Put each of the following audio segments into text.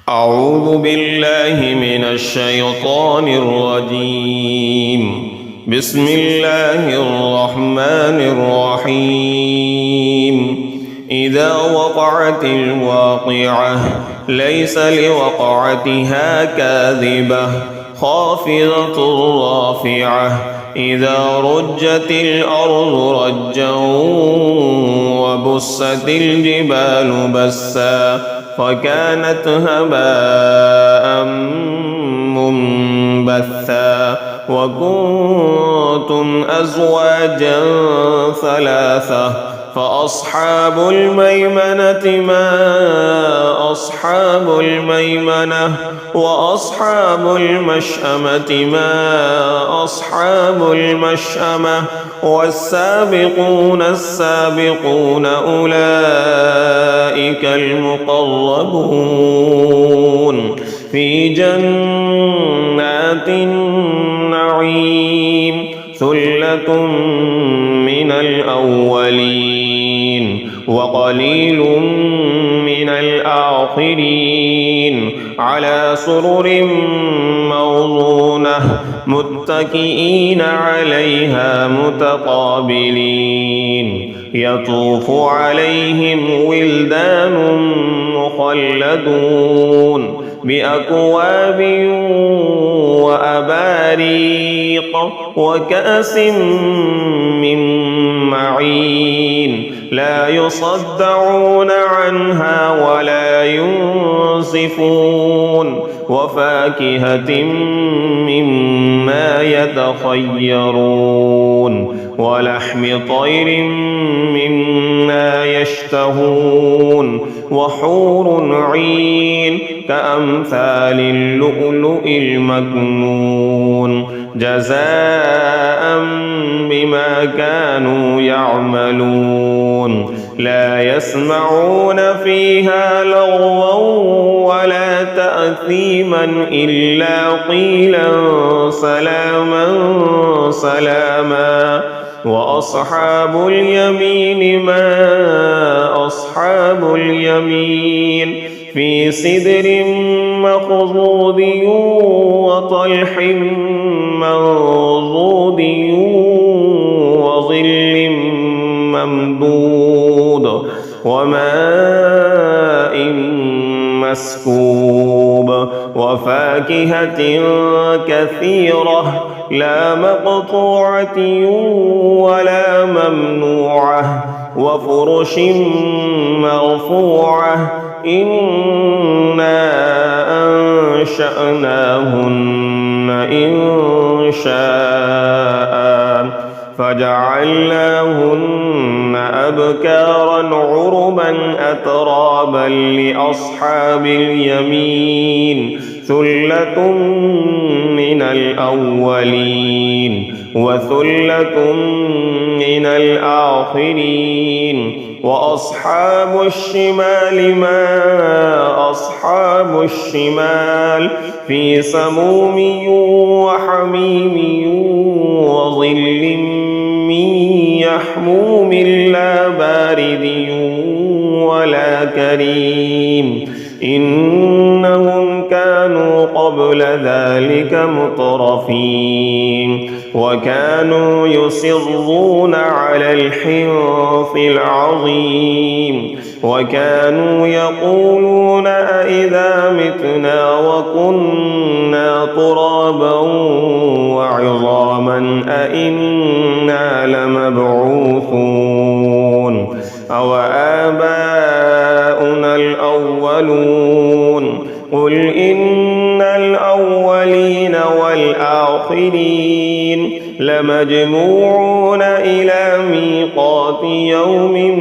أعوذ بالله من الشيطان الرجيم. بسم الله الرحمن الرحيم. إذا وقعت الواقعة ليس لوقعتها كاذبة خافضة رافعة إذا رجت الأرض رجا وبست الجبال بسا فكانت هباء منبثا وكنتم أزواجا ثلاثة فأصحاب الميمنة ما أصحاب الميمنة وأصحاب المشأمة ما أصحاب المشأمة والسابقون السابقون أولئك المقربون في جنات النعيم ثلة من الأولين وقليل من الآخرين على سرر موضونة متكئين عليها متقابلين يطوف عليهم ولدان مخلدون بأكواب وأباريق وكأس من معين لا يصدعون عنها ولا ينزفون وفاكهة مما يتخيرون ولحم طير مما يشتهون وحور عين كأمثال اللؤلؤ المكنون جزاء بما كانوا يعملون لا يسمعون فيها لغوا ولا تأثيما إلا قيلا سلاما سلاما وأصحاب اليمين ما أصحاب اليمين في سدر مخضود وطلح منضود وظل ممدود وماء مسكوب وفاكهة كثيرة لا مقطوعة ولا ممنوعة وفرش مرفوعة إنا أنشأناهن إن شاء فجعلناهن أبكارا عربا أترابا لأصحاب اليمين ثلة من الأولين وثلة من الآخرين وأصحاب الشمال ما أصحاب الشمال في سموم وحميم وظل من يحموم لا بارد ولا كريم إنهم كانوا قبل ذلك مترفين وكانوا يصرون على الحنث العظيم وكانوا يقولون أئذا متنا وكنا ترابا وعظاما أئنا لمبعوثون أو آباؤنا الأولون قل إن الأولين والآخرين لمجموعون إلى ميقات يوم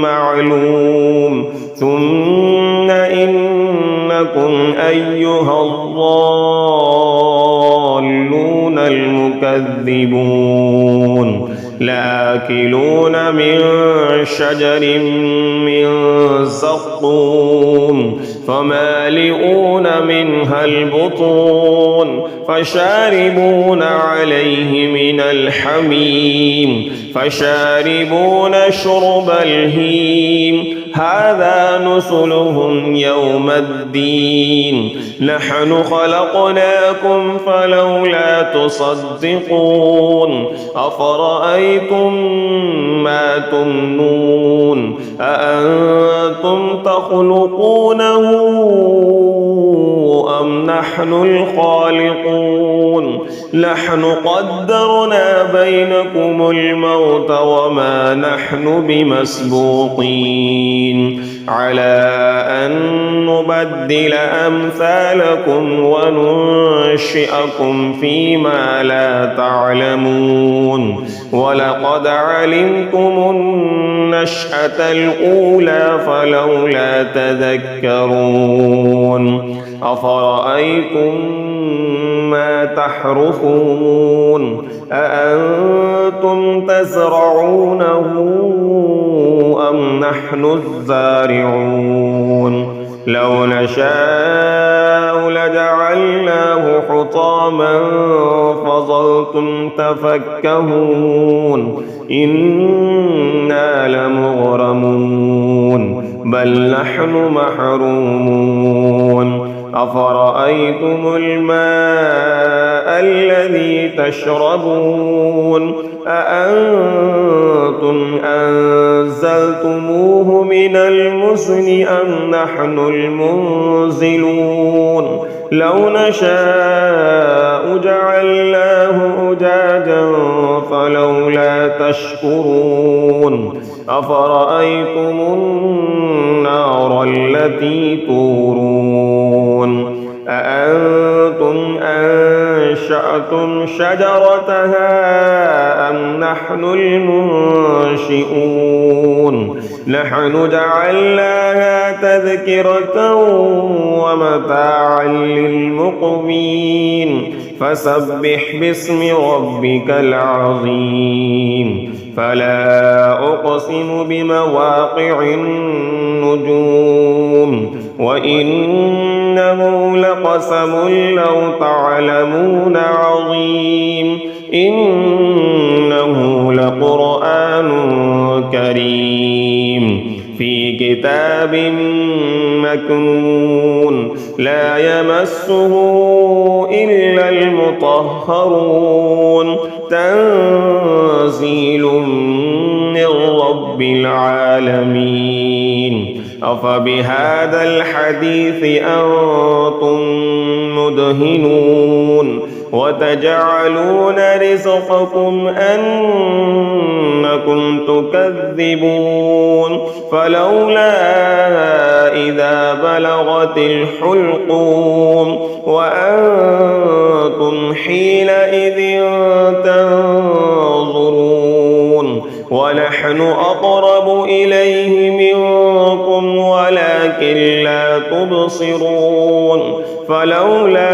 معلوم ثم إنكم أيها الضالون المكذبون لآكلون من شجر من زقوم فمالئون منها البطون فشاربون عليه من الحميم فشاربون شرب الهيم هذا نزلهم يوم الدين نحن خلقناكم فلولا تصدقون أفرأيتم ما تمنون أأنتم تخلقونه أم نحن الخالقون نحن قدرنا بينكم الموت وما نحن بمسبوقين على أن نبدل أمثالكم وننشئكم فيما لا تعلمون ولقد علمتم النشأة الأولى فلولا تذكرون أفرأيتم ما تحرثون أأنتم تزرعونه أم نحن الزارعون لو نشاء لجعلناه حطاما فظلتم تفكهون إنا لمغرمون بل نحن محرومون أفرأيتم الماء الذي تشربون أأنتم أنزلتموه من المزن أم نحن المنزلون لو نشاء جعلناه أجاجا فلولا تشكرون أفرأيتم النار التي تورون أأنتم أنشأتم شجرتها أم نحن المنشئون نحن جعلناها تذكرة ومتاعا للمقوين فسبح باسم ربك العظيم فلا أقسم بمواقع النجوم وإنه لقسم لو تعلمون عظيم إنه لقرآن كريم في كتاب مكنون لا يمسه إلا المطهرون تنزيل من رب العالمين أفبهذا الحديث أنتم مدهنون وتجعلون رزقكم أنكم تكذبون فلولا إذا بلغت الحلقوم وأنتم حينئذ تنظرون ونحن أقرب إليه منكم ولكن لا تبصرون فلولا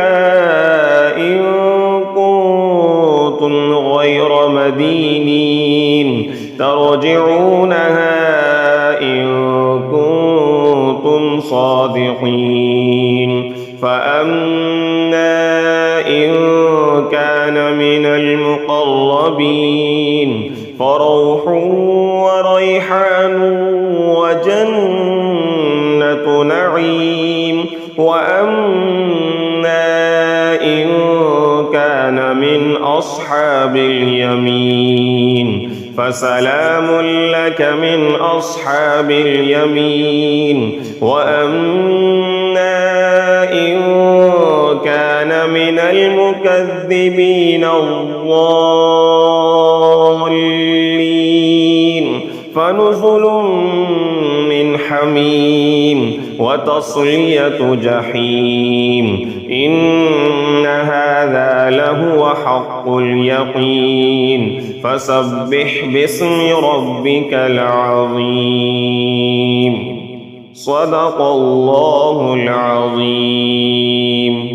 إن كنتم غير مدينين ترجعونها إن كنتم صادقين فأما إن كان من المقربين فروح وريحان وجنة نعيم وأما إن كان من أصحاب اليمين فسلام لك من أصحاب اليمين وأما إن كان من المكذبين الضالين فنزل من حميم وتصلية جحيم إن هذا لهو حق اليقين فسبح باسم ربك العظيم صدق الله العظيم.